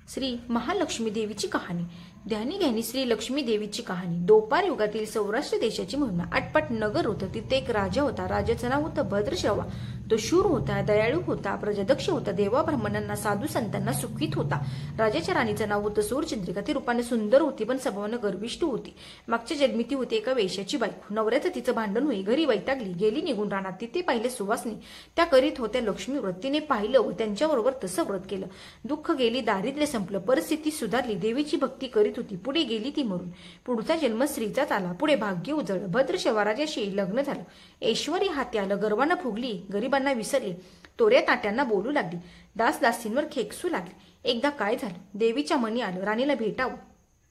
श्री महालक्ष्मी देवीची कहाणी. ध्यानी घ्यानी श्री लक्ष्मी देवीची कहाणी. दोपार युगातील सौराष्ट्र देशाची महिमा. आटपाट नगर होतं. तिथे एक राजा होता. राजाचं नाव होतं भद्रश्रवा. तो शूर होता, दयाळू होता, प्रजादक्ष होता, देवा ब्राह्मणांना साधू संतांना सुखीत होता. राजाच्या राणीचं नाव होतं सूरचंद्रिका. ती रूपाने सुंदर होती पण स्वभावाने गर्विष्ठ होती. मागच्या जन्मी ती होती एका वेश्याची बायको. नवऱ्याचं तिचं भांडण होई. घरी वैतागली, गेली निघून राहणार. तिथे पाहिले सुवासनी. त्या करीत होत्या लक्ष्मी व्रत. तिने पाहिलं व त्यांच्याबरोबर तसं व्रत केलं. दुःख गेली, दारिद्र्य संपलं, परिस्थिती सुधारली. देवीची भक्ती करीत होती. पुढे गेली ती मरून. पुढचा जन्म स्त्रीचाच आला. पुढे भाग्य उजळलं. भद्रश्रवा राजाशी लग्न झालं. ऐश्वर्य हाती आलं. गर्वानं फुगली, गरिबांना विसरली, तोऱ्या ताट्यांना बोलू लागली, दास दासींवर खेकसू लागली. एकदा काय झालं, देवीच्या मनी आलं राणीला भेटावं,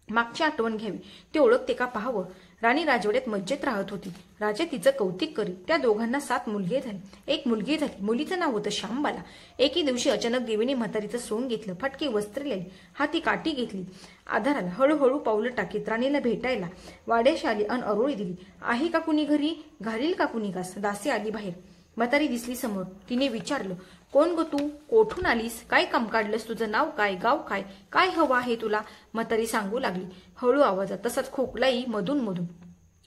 मागची आठवण घ्यावी, ते ओळखते का पाहावं. राणी राजवाड्यात मज्जेत राहत होती. राजा तिचं कौतिक करी. त्या दोघांना 7 मुलगे झाले. एक मुलगी झाली. मुलीचं नाव होतं शांबाला. एके दिवशी अचानक देवीने म्हातारीचं सोंग घेतलं. फटके वस्त्र लिहिली, हाती काठी घेतली. आधाराला हळूहळू पावलं टाकीत राणीला भेटायला वाड्याशी आली अन अरोळी दिली. आहे का कुणी घरी, घालील का कुणी घास. दासी आली बाहेर. म्हातारी दिसली समोर. तिने विचारलं, कोण ग तू, कोठून आलीस, काय काम काढलंस, तुझं नाव काय, गाव काय, काय हवं आहे तुला. म्हातारी सांगू लागली हळू आवाजात, तसाच खोकलाही मधून मधून.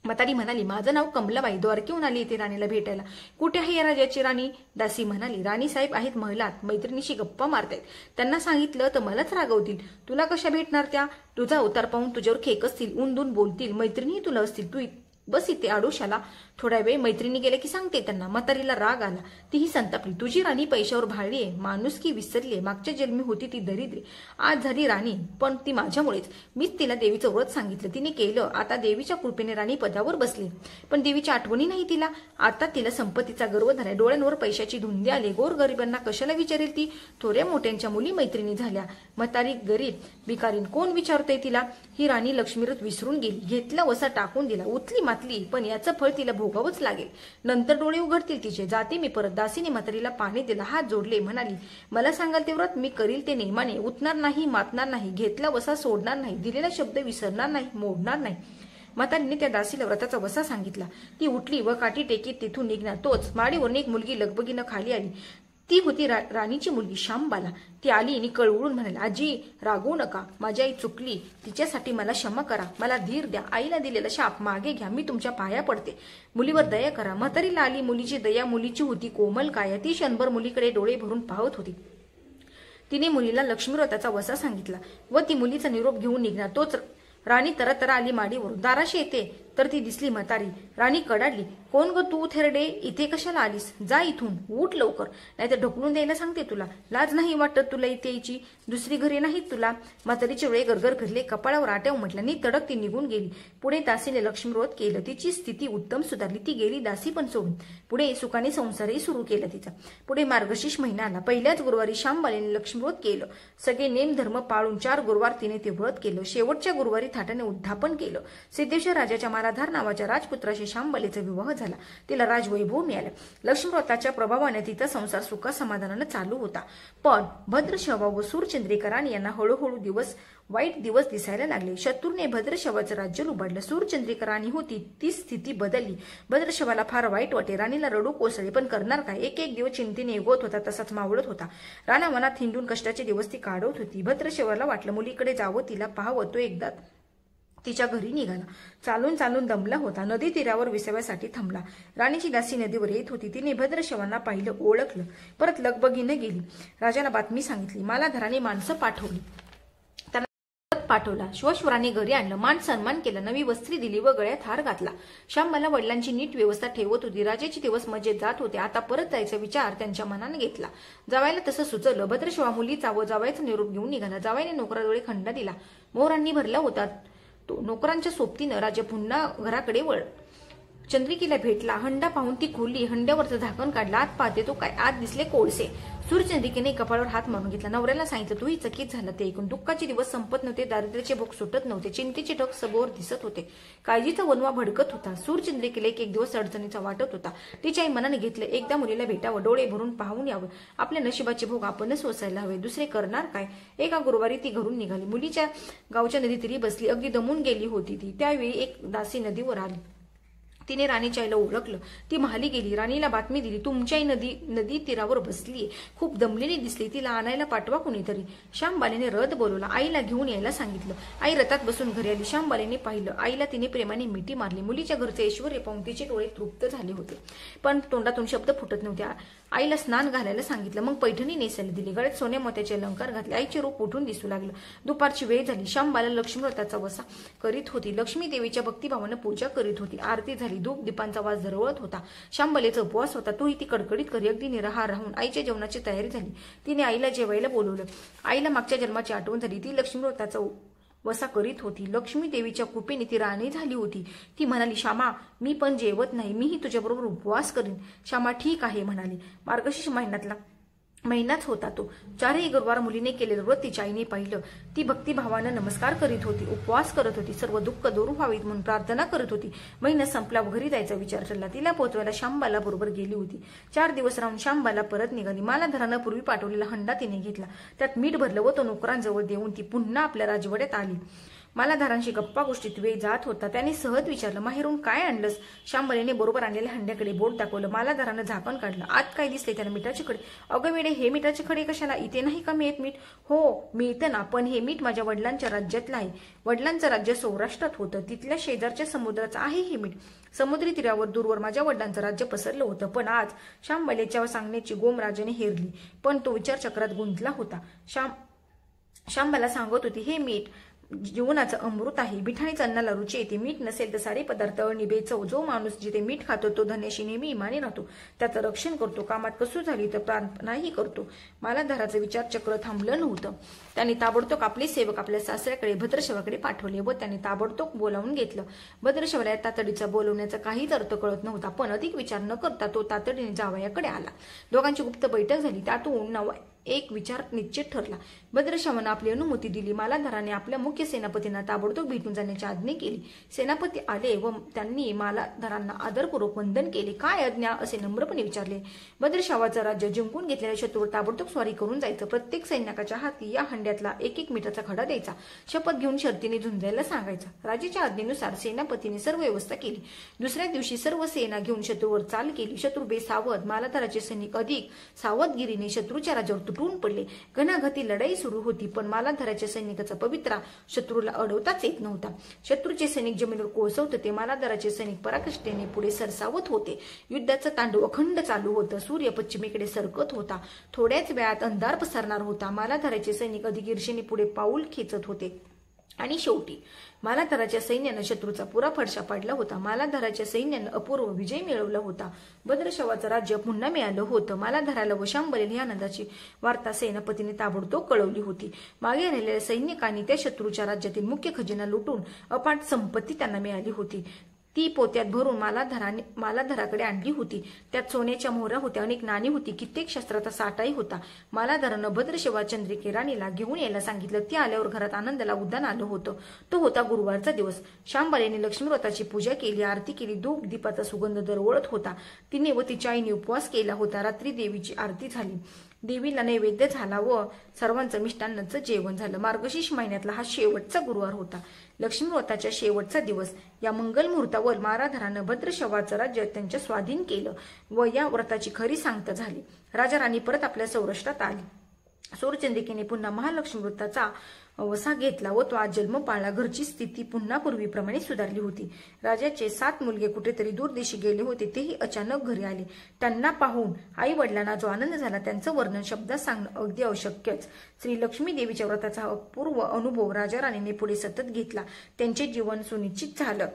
म्हातारी म्हणाली, माझं नाव कमलाबाई, द्वारकेहून आली येते राणीला भेटायला. कुठे आहे या राजाची राणी. दासी म्हणाली, राणी साहेब आहेत महलात, मैत्रिणीशी गप्पा मारतायत. त्यांना सांगितलं तर मलाच रागवतील. तुला कशा भेटणार त्या. तुझा अवतार पाहून तुझ्यावर खेकसतील, ऊन बोलतील. मैत्रिणी तुला असतील. तू बस इथे आडोशाला. थोड्या वेळ मैत्रिणी गेल्या की सांगते त्यांना. म्हातारीला राग आला. तीही संतापली. तुझी राणी पैशावर भाळली आहे, माणुसकी विसरली. मागच्या जन्मी होती ती दरिद्री, आज झाली राणी, पण ती माझ्यामुळेच. मीच तिला देवीचं व्रत सांगितलं, तिने केलं. आता देवीच्या कृपेने राणी पदावर बसली. पण देवीची आठवणी नाही तिला. आता तिला संपत्तीचा गर्व झालाय. डोळ्यांवर पैशाची धुंदी आली. गोरगरिबांना कशाला विचारेल ती. थोड्या मोठ्यांच्या मुली मैत्रिणी झाल्या. म्हातारी गरीब भिकारीन कोण विचारतय तिला. ही राणी लक्ष्मीरथ विसरून गेली. घेतला वसा टाकून दिला. उतली मातली, पण याचं फळ तिला भोगावंच लागेल. नंतर डोळे उघडतील तिचे. जाते मी परत. दासीने म्हातारीला पाणी दिलं, हात जोडले, म्हणाली, मला सांगाल ते व्रत मी करील ते नेमाने. उतणार नाही, मातणार नाही, घेतला वसा सोडणार नाही, दिलेला शब्द विसरणार नाही, मोडणार नाही. म्हातारीने त्या दासीला व्रताचा वसा सांगितला. ती उठली व काठी टेकीत तिथून निघणार. तोच माडीवरून एक मुलगी लगबगीनं खाली आली. ती होती राणीची मुलगी शांबाला. ती आली आणि कळवळून म्हणाली, आजी रागवू नका, माझी आई चुकली, तिच्यासाठी मला क्षमा करा, मला धीर द्या, आईला दिलेला शाप मागे घ्या, मी तुमच्या पाया पडते, मुलीवर दया करा. म्हातारीला आली मुलीची दया. मुलीची होती कोमल काया. ती क्षणभर मुलीकडे डोळे भरून पाहत होती. तिने मुलीला लक्ष्मीव्रताचा वसा सांगितला व ती मुलीचा निरोप घेऊन निघणार. तोच राणी तरतरा आली माडीवरून. दाराशी येते तर ती दिसली म्हातारी. राणी कडाडली, कोण ग तू थेरडे, इथे कशाला आलीस. जा इथून, उठ लवकर, नाहीतर ढकलून द्यायला सांगते तुला. लाज नाही वाटत तुला इथे यायची, दुसरी घरी नाहीत तुला. म्हातारीचे डोळे गरगर फिरले. कपाळावर आट्याव म्हटल्याने तडक ती निघून गेली. पुढे दासीने लक्ष्मीव्रत केलं. तिची स्थिती उत्तम सुधारली. ती गेली दासी पण सोडून. पुढे सुखाने संसारही सुरू केला तिचा. पुढे मार्गशीर्ष महिना आला. पहिल्याच गुरुवारी शांबालेने लक्ष्मीव्रत केलं. सगळे नेमधर्म पाळून 4 गुरुवार तिने ते व्रत केलं. शेवटच्या गुरुवारी थाटाने उद्धापन केलं. सिद्धेश्वर राजाच्या मालाधार नावाच्या राजपुत्राशी शांबालेचा विवाह झाला. तिला राजवैभव मिळालं. लक्ष्मीव्रताच्या प्रभावाने तिचा संसार सुखा समाधानाने चालू होता. पण भद्रश्रवा व सूरचंद्रिका राणी यांना हळूहळू वाईट दिवस दिसायला लागले. शत्रूने भद्रश्रवाचं राज्य लुबाडलं. सूरचंद्रिका राणी होती ती स्थिती बदलली. भद्रश्रवाला फार वाईट वाटे. राणीला रडू कोसळले, पण करणार काय. एक एक दिवस चिंतेने उगवत होता तसाच मावळत होता. राणा मनात हिंडून कष्टाचे दिवस ती काढवत होती. भद्रश्रवाला वाटलं मुलीकडे जावं, तिला पाहावं. तो एकदा तिच्या घरी निघाला. चालून चालून दमला होता. नदी तीरावर विसाव्यासाठी थांबला. राणीची दासी नदीवर येत होती. तिने भद्रश्रवांना पाहिलं, ओळखलं. परत लगबगीने गेली. राजाला बातमी सांगितली. मालाधाराने माणसं पाठवली. पाठवला. श्वशुराने घरी आणलं. मान सन्मान केला. नवी वस्त्री दिली व गळ्यात हार घातला. शांबाला वडिलांची नीट व्यवस्था ठेवत होती. राजाचे दिवस मजेत जात होते. आता परत जायचा विचार त्यांच्या मनाने घेतला. जावायला तसं सुचवलं. भद्रश्रवा मुलीचा व जावायचा निरोप घेऊन निघाला. जावायने नोकराजवळ खंडा दिला. मोहरांनी भरला होता तो. नोकरांच्या सोबतीनं राजा पुन्हा घराकडे वळ. चंद्रिकेला भेटला. हंडा पाहून ती खोलली. हंड्यावरचं झाकण काढलं. आत पाहते तो काय, आत दिसले कोळसे. सूरचंद्रिकेने कपाळावर हात मारून घेतला. नवऱ्याला सांगितलं. तोही चकित झाला. ते ऐकून दुःखाचे दिवस संपत नव्हते. दारिद्र्याचे भोग सुटत नव्हते. चिंतेचे ढग समोर दिसत होते. काळजीचा वनवा भडकत होता. सूरचंद्रिकेला एक दिवस अडचणीचा वाटत होता. तिच्या आई मनाने घेतलं, एकदा मुलीला भेटावं, डोळे भरून पाहून यावं. आपल्या नशिबाचे भोग आपणच सोसायला हवे. दुसरे करणार काय. एका गुरुवारी ती घरून निघाली. मुलीच्या गावच्या नदी तीरी बसली. अगदी दमून गेली होती ती. त्यावेळी एक दासी नदीवर आली. तिने राणीच्या आईला ओळखलं. ती महाली गेली. राणीला बातमी दिली, तुमची आई नदी तीरावर बसलीये, खूप दमलेली दिसली, तिला आणायला पाठवा कुणीतरी. श्यामबालेने रथ बोलवला. आईला घेऊन यायला सांगितलं. आई रथात बसून घरी आली. श्यामबालेने पाहिलं. आईला तिने प्रेमाने मिठी मारली. मुलीच्या घरचे ऐश्वर्य पाहून तिचे डोळे तृप्त झाले होते, पण तोंडातून शब्द फुटत नव्हते. आईला स्नान घालायला सांगितलं. मग पैठणी नेसायला दिली. गळ्यात सोन्या मोत्याचे अलंकार घातले. आईचे रूप उठून दिसू लागलं. दुपारची वेळ झाली. श्यामबाला लक्ष्मी व्रताचा वसा करीत होती. लक्ष्मी देवीच्या भक्तिभावानं पूजा करीत होती. आरती झाली. धूप दीपांचा वास दरवळत होता. श्यामबालेचा उपवास होता, तोही ती कडकडीत करी. अगदी निराहार राहून आईच्या जेवणाची तयारी झाली. तिने आईला जेवायला बोलवलं. आईला मागच्या जन्माची आठवण झाली. ती लक्ष्मी व्रताचा वसा करीत होती. लक्ष्मी देवीच्या कृपेने ती राणी झाली होती. ती म्हणाली, श्यामा, मी पण जेवत नाही, मीही तुझ्याबरोबर उपवास करीन. श्यामा ठीक आहे म्हणाली. मार्गशीर्ष महिनाच होता तो. चारही गुरुवार मुलीने केलेलं व्रत तिच्या आईने पाहिलं. ती भक्तिभावानं नमस्कार करीत होती, उपवास करत होती, सर्व दुःख दूर व्हावीत म्हणून प्रार्थना करत होती. महिना संपला, घरी जायचा विचार चालला. तिला पोहोचवायला श्यामबाला बरोबर गेली होती. 4 दिवस राहून श्यामबाला परत निघाली. मालाधरानं पूर्वी पाठवलेला हंडा तिने घेतला. त्यात मीठ भरलं व तो नोकरांजवळ देऊन ती पुन्हा आपल्या राजवाड्यात आली. मालाधारांशी गप्पा गोष्टीत वेळ जात होता. त्याने सहज विचारलं, माहेरून काय आणलंस? श्यामबालेने बरोबर आणलेल्या हंड्याकडे बोट दाखवलं. मालाधारानं झाकण काढलं. आत काय दिसले त्याला? मिठाचे खडे. अगं वेडे, हे मिठाचे खडे कशाला? इथे नाही का मिळत मीठ? हो मिळतं ना, पण हे मीठ माझ्या वडिलांच्या राज्यातलं आहे. वडिलांचं राज्य सौराष्ट्रात होतं. तिथल्या शेजारच्या समुद्राचं आहे हे मीठ. समुद्री तीरावर दूरवर माझ्या वडिलांचं राज्य पसरलं होतं. पण आज श्यामबालेच्या सांगण्याची गोमराजाने हेरली, पण तो विचारचक्रात गुंतला होता. श्यामबाला सांगत होती, हे मीठ जीवनाचं अमृत आहे. मिठाणीच अन्नाला रुची येते. मीठ नसेल तर सारे पदार्थ अळणी चव. जो माणूस जिथे मीठ खातो तो धन्याशी नेहमी इमानी राहतो, त्याचं रक्षण करतो, कामात कसू झाली तर प्रार्थनाही करतो. मालाधाराचं विचारचक्र थांबलं नव्हतं. त्यांनी ताबडतोब आपले सेवक आपल्या सासऱ्याकडे भद्रशवाकडे पाठवले व त्यांनी ताबडतोब बोलावून घेतलं. भद्रशवाला तातडीचा बोलवण्याचा काहीच अर्थ कळत नव्हता, पण अधिक विचार न करता तो तातडीने जावयाकडे आला. दोघांची गुप्त बैठक झाली. त्यातून एक विचार निश्चित ठरला. भद्रश्यामानं आपली अनुमती दिली. मालाधाराने आपल्या मुख्य सेनापतींना ताबडतोब भेटून जाण्याची आज्ञा केली. सेनापती आले व त्यांनी मालाधारांना आदरपूर्वक वंदन केले. काय आज्ञा? असे नम्रपणे विचारले. भद्रश्यामाचं राज्य जिंकून घेतलेल्या शत्रूवर ताबडतोब स्वारी करून जायचं. प्रत्येक सैनिकाच्या हाती या हंड्यातला एक मिठाचा खडा द्यायचा. शपथ घेऊन शर्तीने झुंजायला सांगायचा. राजाच्या आज्ञेनुसार सेनापतीने सर्व व्यवस्था केली. दुसऱ्या दिवशी सर्व सेना घेऊन शत्रूवर चाल केली. शत्रू बेसावध. मालाधाराचे सैनिक अधिक सावधगिरीने शत्रूच्या राज्यावर तुटून पडले. घणाघाती लढाई सुरू होती, पण मालाधाराच्या सैनिकाचा पवित्रा शत्रूला अडवताच येत नव्हता. शत्रूचे सैनिक जमिनीवर कोसळत होते. मालाधाराचे सैनिक पराकाष्ठेने पुढे सरसावत होते. युद्धाचं तांडव अखंड चालू होतं. सूर्य पश्चिमेकडे सरकत होता. थोड्याच वेळात अंधार पसरणार होता. मालाधाराचे सैनिक अधिक ईर्षेने पुढे पाऊल खेचत होते आणि शेवटी मालाधाराच्या सैन्यानं शत्रूचा पुरा फडशा पाडला होता. मालाधाराच्या सैन्यानं अपूर्व विजय मिळवला होता. भद्रशवाचं राज्य पुन्हा मिळालं होतं. मालाधाराला व श्यामबालेला या आनंदाची वार्ता सेनापतीने ताबडतोब कळवली होती. मागे राहिलेल्या सैनिकांनी त्या शत्रूच्या राज्यातील मुख्य खजिना लुटून अफाट संपत्ती त्यांना मिळाली होती. ती पोत्यात भरून मालाधाराकडे आणली होती. त्यात सोन्याच्या मोहऱ्या होत्या, अनेक नाणी होती, कित्येक शस्त्राचा साठाही होता. मालाधारानं भद्रशिवा चंद्रिके राणीला घेऊन यायला सांगितलं. ती आल्यावर घरात आनंदाला उद्यान आलं होतं. तो होता गुरुवारचा दिवस. श्यामबालेने लक्ष्मी व्रताची पूजा केली, आरती केली. धूप दीपाचा सुगंध दरवळत होता. तिने व तिच्या आईने उपवास केला होता. रात्री देवीची आरती झाली. देवीला नैवेद्य झाला व सर्वांचं मिष्टान्नाचं जेवण झालं. मार्गशीर्ष महिन्यातला हा शेवटचा गुरुवार होता. लक्ष्मी व्रताच्या शेवटचा दिवस. या मंगल मुहूर्तावर मालाधारानं भद्रशवाचं राज्य त्यांच्या स्वाधीन केलं व या व्रताची खरी सांगता झाली. राजा राणी परत आपल्या सौराष्ट्रात आली. सूरचंद्रिकेने पुन्हा महालक्ष्मी व्रताचा वसा घेतला व तो आज जन्म पाळला. घरची स्थिती पुन्हा पूर्वीप्रमाणे सुधारली होती. राजाचे 7 मुलगे कुठेतरी दूरदेशी गेले होते. तेही अचानक घरी आले. त्यांना पाहून आई वडिलांना जो आनंद झाला त्यांचं वर्णन शब्दात सांगणं अगदी अशक्यच. श्री लक्ष्मी देवीच्या व्रताचा अपूर्व अनुभव राजा राणीने पुढे सतत घेतला. त्यांचे जीवन सुनिश्चित झालं.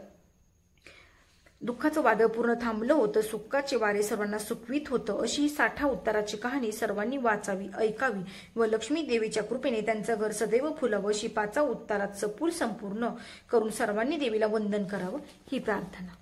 दुःखाचं वादळ पूर्ण थांबलं होतं. सुखाचे वारे सर्वांना सुखवीत होतं. अशी ही साठा उत्तराची कहाणी सर्वांनी वाचावी, ऐकावी व लक्ष्मी देवीच्या कृपेने त्यांचं घर सदैव फुलावं अशी 5 उत्तरात संपूर्ण करून सर्वांनी देवीला वंदन करावं ही प्रार्थना.